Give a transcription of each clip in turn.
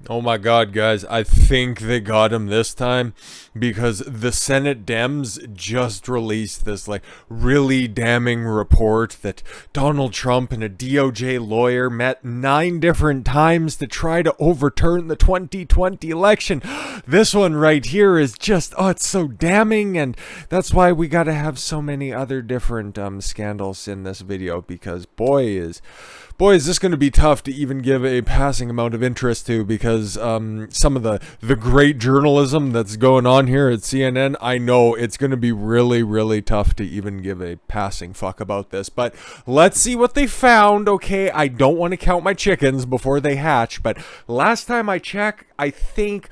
Oh my God, guys, I think they got him this time because the Senate Dems just released this really damning report that Donald Trump and a DOJ lawyer met 9 different times to try to overturn the 2020 election. This one right here is just, it's so damning, and that's why we gotta have so many other different scandals in this video, because boy, is this going to be tough to even give a passing amount of interest to, because some of the great journalism that's going on here at CNN, I know it's going to be really, really tough to even give a passing fuck about this. But let's see what they found, okay? I don't want to count my chickens before they hatch, but last time I checked, I think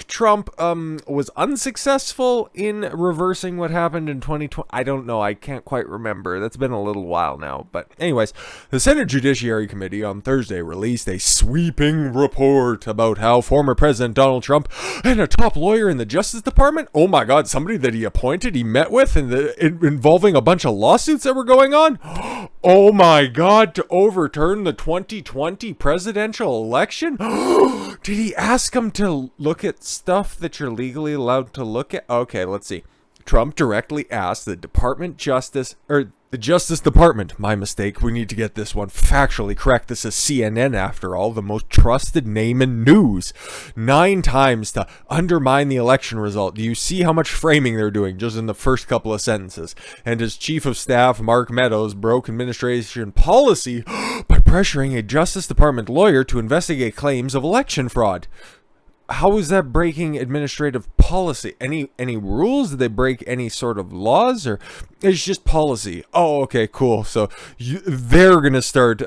Trump was unsuccessful in reversing what happened in 2020. I don't know. I can't quite remember. That's been a little while now. But anyways, the Senate Judiciary Committee on Thursday released a sweeping report about how former President Donald Trump and a top lawyer in the Justice Department, oh my God, somebody that he appointed, he met with, involving a bunch of lawsuits that were going on. Oh my God, to overturn the 2020 presidential election? Did he ask him to look at stuff that you're legally allowed to look at? Okay, let's see. Trump directly asked the the Justice Department, my mistake, we need to get this one factually correct. This is CNN, after all, the most trusted name in news. 9 times to undermine the election result. Do you see how much framing they're doing just in the first couple of sentences? And his chief of staff, Mark Meadows, broke administration policy by pressuring a Justice Department lawyer to investigate claims of election fraud. How is that breaking administrative policy? Any rules? Did they break any sort of laws, or it's just policy? Oh, okay, cool. So they're gonna start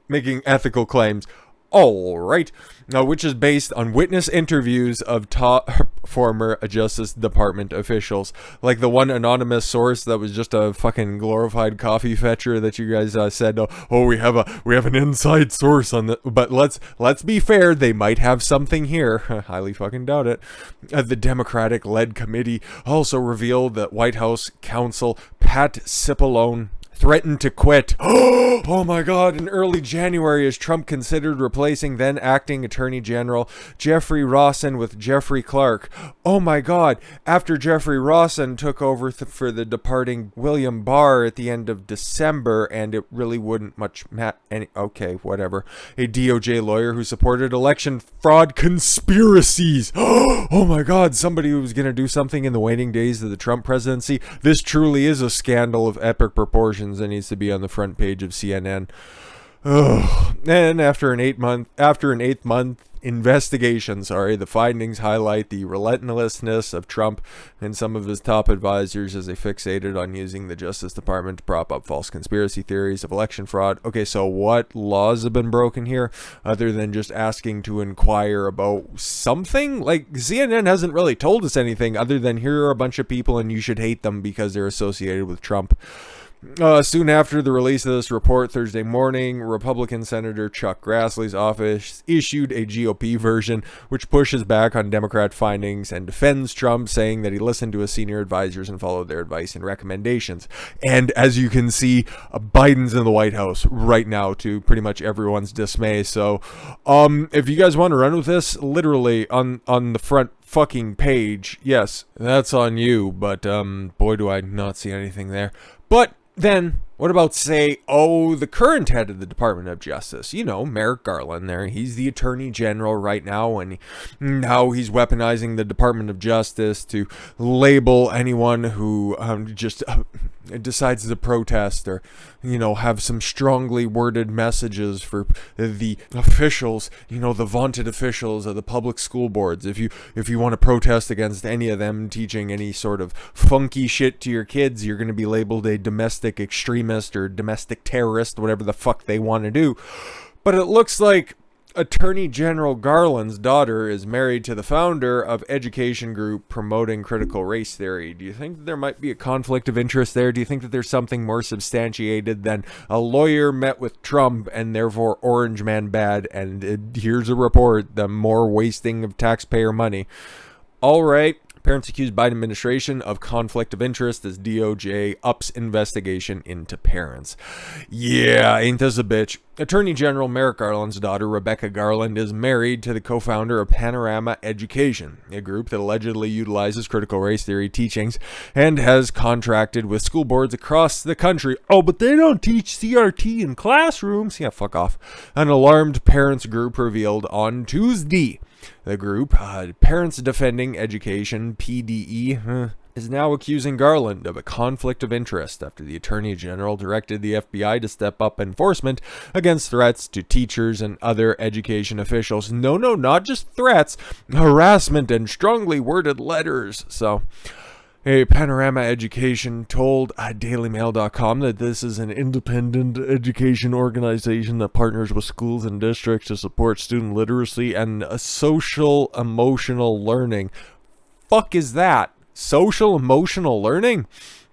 making ethical claims. All right, now, which is based on witness interviews of top former Justice Department officials, like the one anonymous source that was just a fucking glorified coffee fetcher that you guys said, oh, we have an inside source on the. But let's be fair, they might have something here. Highly fucking doubt it. The Democratic-led committee also revealed that White House counsel Pat Cipollone threatened to quit. Oh my God, in early January, as Trump considered replacing then acting Attorney General Jeffrey Rossen with Jeffrey Clark. Oh my God, after Jeffrey Rossen took over for the departing William Barr at the end of December, and it really wouldn't much matter. Okay, whatever. A DOJ lawyer who supported election fraud conspiracies. Oh my God, somebody who was going to do something in the waning days of the Trump presidency. This truly is a scandal of epic proportions that needs to be on the front page of CNN. And after an eighth month investigation, the findings highlight the relentlessness of Trump and some of his top advisors as they fixated on using the Justice Department to prop up false conspiracy theories of election fraud. Okay, so what laws have been broken here, other than just asking to inquire about something? Like, CNN hasn't really told us anything other than here are a bunch of people and you should hate them because they're associated with Trump. Soon after the release of this report Thursday morning, Republican Senator Chuck Grassley's office issued a GOP version which pushes back on Democrat findings and defends Trump, saying that he listened to his senior advisors and followed their advice and recommendations. And as you can see, Biden's in the White House right now, to pretty much everyone's dismay. So if you guys want to run with this, literally on the front fucking page, yes, that's on you, but boy, do I not see anything there. But then, what about, say, the current head of the Department of Justice? You know, Merrick Garland there. He's the Attorney General right now, and now he's weaponizing the Department of Justice to label anyone who just decides to protest or, have some strongly worded messages for the officials, the vaunted officials of the public school boards. If you want to protest against any of them teaching any sort of funky shit to your kids, you're going to be labeled a domestic extremist or domestic terrorist, whatever the fuck they want to do. But it looks like Attorney General Garland's daughter is married to the founder of education group promoting critical race theory. Do you think that there might be a conflict of interest there? Do you think that there's something more substantiated than a lawyer met with Trump and therefore Orange Man bad, and here's a report, the more wasting of taxpayer money? All right. Parents accuse Biden administration of conflict of interest as DOJ ups investigation into parents. Yeah, ain't this a bitch? Attorney General Merrick Garland's daughter, Rebecca Garland, is married to the co-founder of Panorama Education, a group that allegedly utilizes critical race theory teachings and has contracted with school boards across the country. Oh, but they don't teach CRT in classrooms. Yeah, fuck off. An alarmed parents group revealed on Tuesday. The group, Parents Defending Education, PDE, is now accusing Garland of a conflict of interest after the Attorney General directed the FBI to step up enforcement against threats to teachers and other education officials. No, not just threats, harassment and strongly worded letters. So, Panorama Education told DailyMail.com that this is an independent education organization that partners with schools and districts to support student literacy and social emotional learning. Fuck is that? Social emotional learning?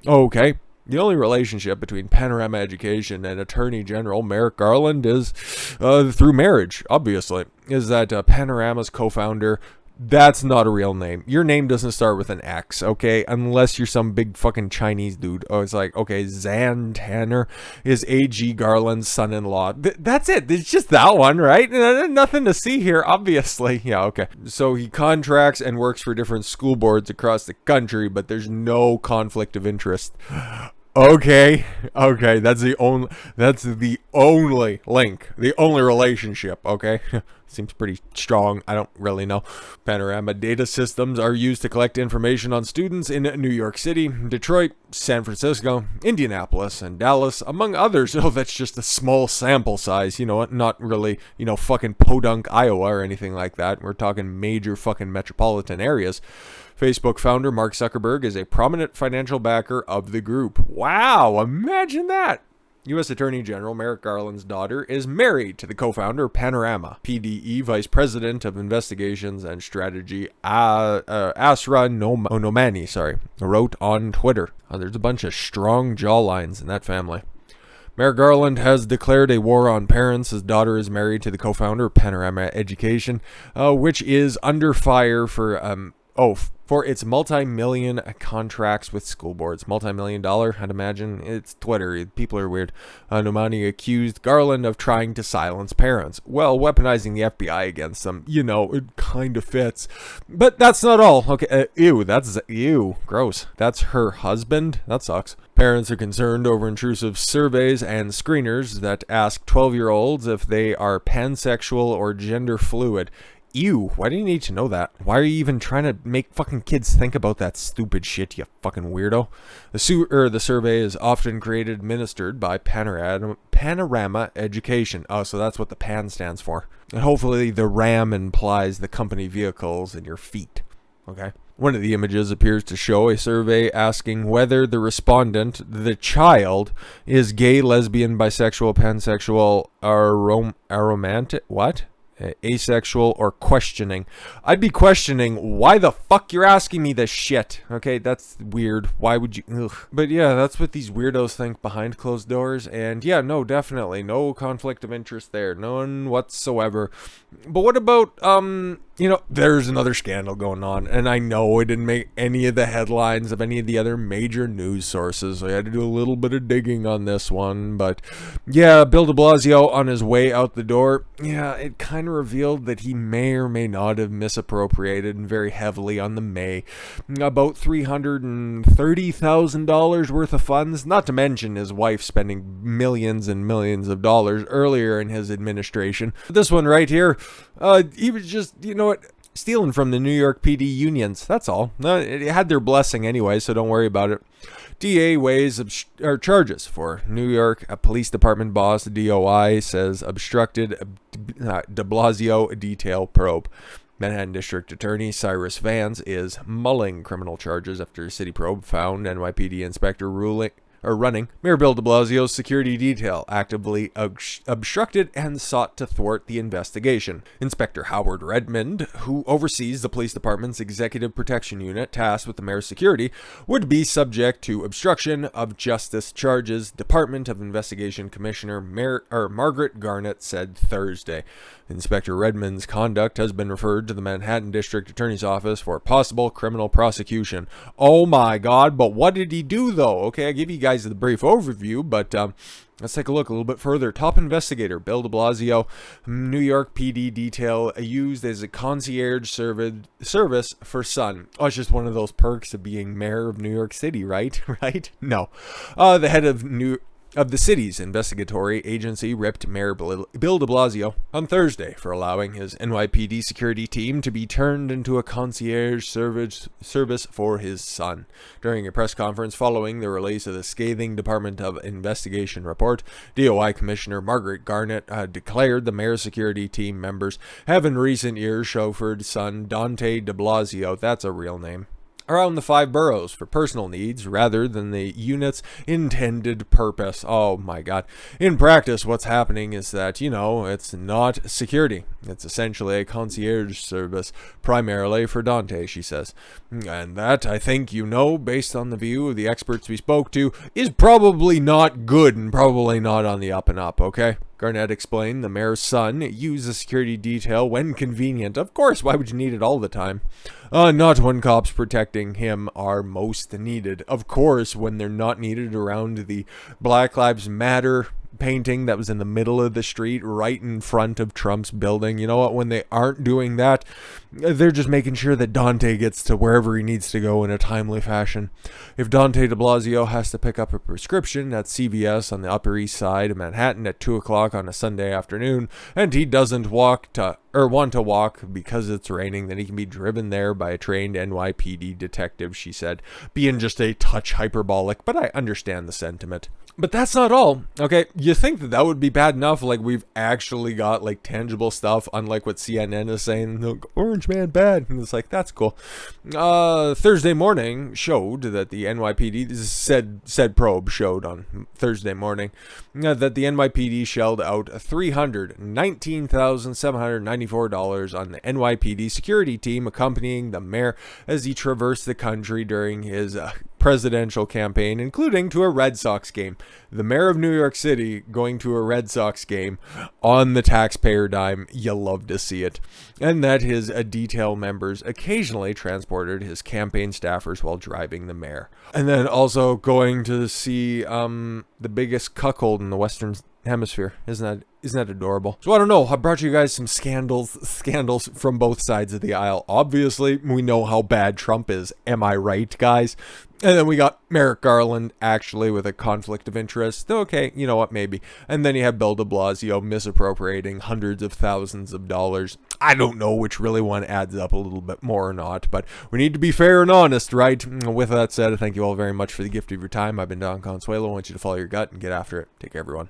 Okay. The only relationship between Panorama Education and Attorney General Merrick Garland is through marriage, obviously. Is that Panorama's co-founder... That's not a real name. Your name doesn't start with an X, okay? Unless you're some big fucking Chinese dude. Oh, it's like, okay, Zan Tanner is A.G. Garland's son-in-law. That's it. It's just that one, right? Nothing to see here, obviously. Yeah, okay. So he contracts and works for different school boards across the country, but there's no conflict of interest. Okay, that's the only link, the only relationship, okay? Seems pretty strong. I don't really know. Panorama data systems are used to collect information on students in New York City, Detroit, San Francisco, Indianapolis, and Dallas, among others. Oh, that's just a small sample size, you know, not really, fucking Podunk, Iowa or anything like that. We're talking major fucking metropolitan areas. Facebook founder Mark Zuckerberg is a prominent financial backer of the group. Wow, imagine that. U.S. Attorney General Merrick Garland's daughter is married to the co-founder of Panorama. PDE Vice President of Investigations and Strategy Asra Nomani, wrote on Twitter. There's a bunch of strong jawlines in that family. Merrick Garland has declared a war on parents. His daughter is married to the co-founder of Panorama Education, which is under fire for its multi-million contracts with school boards. Multi-million dollar, I'd imagine. It's Twitter. People are weird. Nomani accused Garland of trying to silence parents. Well, weaponizing the FBI against them, it kind of fits. But that's not all. Okay, ew, gross. That's her husband? That sucks. Parents are concerned over intrusive surveys and screeners that ask 12-year-olds if they are pansexual or gender fluid. Ew, why do you need to know that? Why are you even trying to make fucking kids think about that stupid shit, you fucking weirdo? The survey is often administered by Panorama Education. Oh, so that's what the PAN stands for. And hopefully the RAM implies the company vehicles and your feet. Okay? One of the images appears to show a survey asking whether the respondent, the child, is gay, lesbian, bisexual, pansexual, aromantic, what? Asexual, or questioning. I'd be questioning why the fuck you're asking me this shit. Okay, that's weird. Why would you? Ugh. But yeah, that's what these weirdos think behind closed doors. And yeah, no, definitely no conflict of interest there, none whatsoever. But what about there's another scandal going on, and I know it didn't make any of the headlines of any of the other major news sources. So I had to do a little bit of digging on this one, but yeah, Bill de Blasio on his way out the door. Yeah, it kind of revealed that he may or may not have misappropriated very heavily on the May about $330,000 worth of funds, not to mention his wife spending millions and millions of dollars earlier in his administration. This one right here, he was just, stealing from the New York PD unions. That's all. It had their blessing anyway, so don't worry about it. DA weighs charges for New York Police Department boss DOI, says obstructed de Blasio detail probe. Manhattan District Attorney Cyrus Vance is mulling criminal charges after city probe found NYPD inspector running Mayor Bill de Blasio's security detail actively obstructed and sought to thwart the investigation. Inspector Howard Redmond, who oversees the police department's executive protection unit tasked with the mayor's security, would be subject to obstruction of justice charges, Department of Investigation Commissioner Margaret Garnett said Thursday. Inspector Redmond's conduct has been referred to the Manhattan District Attorney's Office for possible criminal prosecution. Oh my God, but what did he do though? Okay, I give you guys the brief overview, but let's take a look a little bit further. Top investigator Bill de Blasio, New York PD detail used as a concierge service for Sun. Oh, it's just one of those perks of being mayor of New York City, right? Right? No. The head of the city's investigatory agency ripped Mayor Bill de Blasio on Thursday for allowing his NYPD security team to be turned into a concierge service for his son. During a press conference following the release of the scathing Department of Investigation report, DOI Commissioner Margaret Garnett declared the mayor's security team members have in recent years chauffeured son Dante de Blasio, that's a real name, around the 5 boroughs for personal needs rather than the unit's intended purpose. Oh my God. In practice, what's happening is that, it's not security. It's essentially a concierge service, primarily for Dante, she says. And that, I think based on the view of the experts we spoke to, is probably not good and probably not on the up and up, okay? Garnett explained the mayor's son used a security detail when convenient. Of course, why would you need it all the time? Not when cops protecting him are most needed. Of course, when they're not needed around the Black Lives Matter painting that was in the middle of the street right in front of Trump's building. You know what? When they aren't doing that, they're just making sure that Dante gets to wherever he needs to go in a timely fashion. If Dante de Blasio has to pick up a prescription at CVS on the Upper East Side of Manhattan at 2 o'clock on a Sunday afternoon, and he doesn't want to walk because it's raining, then he can be driven there by a trained NYPD detective, she said, being just a touch hyperbolic, but I understand the sentiment. But that's not all. Okay, you think that would be bad enough? Like, we've actually got tangible stuff, unlike what CNN is saying. Orange man bad. And it's that's cool. Thursday morning showed that the NYPD said probe showed on Thursday morning that the NYPD shelled out $319,794 on the NYPD security team accompanying the mayor as he traversed the country during his presidential campaign, including to a Red Sox game. The mayor of New York City going to a Red Sox game on the taxpayer dime. You love to see it. And that his detail members occasionally transported his campaign staffers while driving the mayor. And then also going to see the biggest cuckold in the Western Hemisphere. Isn't that adorable? So I don't know. I brought you guys some scandals from both sides of the aisle. Obviously, we know how bad Trump is. Am I right, guys? And then we got Merrick Garland actually with a conflict of interest. Okay, you know what, maybe. And then you have Bill de Blasio misappropriating hundreds of thousands of dollars. I don't know which really one adds up a little bit more or not, but we need to be fair and honest, right? With that said, thank you all very much for the gift of your time. I've been Don Consuelo. I want you to follow your gut and get after it. Take care, everyone.